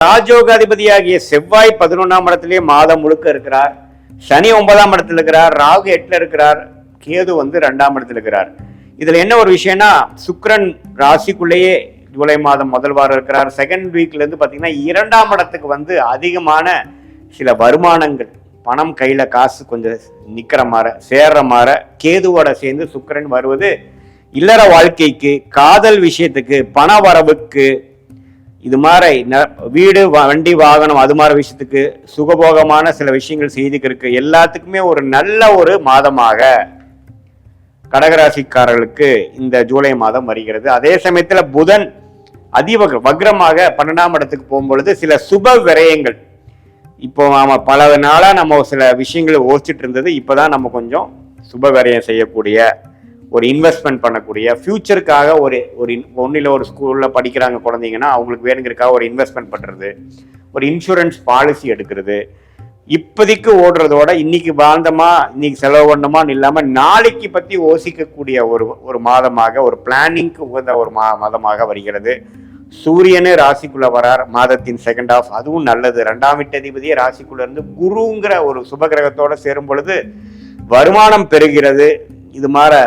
ராஜயோகாதிபதியாகிய செவ்வாய் 11ஆம் இடத்திலேயே மாதம் முழுக்க இருக்கிறார். சனி 9ஆம் இடத்துல இருக்கிறார். ராகு 8ல இருக்கிறார். கேது 2ஆம் இடத்துல இருக்கிறார். இதுல என்ன ஒரு விஷயம்னா, சுக்கிரன் ராசிக்குள்ளேயே ஜூலை மாதம் முதல் வாரம் இருக்கிறார். செகண்ட் வீக்ல இருந்து பாத்தீங்கன்னா 2ஆம் இடத்துக்கு அதிகமான சில வருமானங்கள், பணம் கையில காசு கொஞ்சம் நிக்கிற மாதிரி சேர்ற மாதிரி கேதுவோட சேர்ந்து சுக்கிரன் வருவது இல்லற வாழ்க்கைக்கு, காதல் விஷயத்துக்கு, பண வரவுக்கு, இது மாதிரி வீடு வண்டி வாகனம் அது மாதிரி விஷயத்துக்கு, சுகபோகமான சில விஷயங்கள் செய்துக்கிறதுக்கு எல்லாத்துக்குமே ஒரு நல்ல ஒரு மாதமாக கடகராசிக்காரர்களுக்கு இந்த ஜூலை மாதம் வருகிறது. அதே சமயத்துல புதன் வக்ரமாக 12ஆம் இடத்துக்கு போகும்பொழுது சில சுப விரயங்கள், இப்போ பல நாளா நம்ம சில விஷயங்களை யோசிச்சுட்டு இருந்தது, இப்பதான் நம்ம கொஞ்சம் சுப விரயம் செய்யக்கூடிய, ஒரு இன்வெஸ்ட்மெண்ட் பண்ணக்கூடிய, ஃபியூச்சருக்காக ஒன்றில் ஒரு ஸ்கூலில் படிக்கிறாங்க குழந்தைங்கன்னா அவங்களுக்கு வேணுங்கிறதுக்காக ஒரு இன்வெஸ்ட்மெண்ட் பண்ணுறது, ஒரு இன்சூரன்ஸ் பாலிசி எடுக்கிறது, இப்போதைக்கு ஓடுறதோட இன்னைக்கு வாழ்ந்தமா இன்னைக்கு செலவு பண்ணமான்னு இல்லாமல் நாளைக்கு பற்றி யோசிக்கக்கூடிய ஒரு மாதமாக, ஒரு பிளானிங்க்கு உகந்த ஒரு மாதமாக வருகிறது. சூரியனு ராசிக்குள்ள வரார் மாதத்தின் செகண்ட் ஹாஃப், அதுவும் நல்லது. 2ஆம் வீட்டதிபதியே ராசிக்குள்ள இருந்து குருங்கிற ஒரு சுபகிரகத்தோட சேரும் பொழுது வருமானம் பெறுகிறது. இது மாதிரி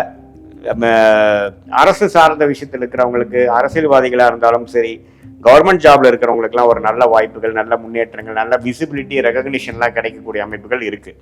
அரசு சார்ந்த விஷயத்தில் இருக்கிறவங்களுக்கு, அரசியல்வாதிகளாக இருந்தாலும் சரி, கவர்மெண்ட் ஜாப்ல இருக்கிறவங்களுக்குலாம் ஒரு நல்ல வாய்ப்புகள், நல்ல முன்னேற்றங்கள், நல்ல விசிபிலிட்டி, ரெகக்னிஷன்லாம் கிடைக்கக்கூடிய அமைப்புகள் இருக்கு.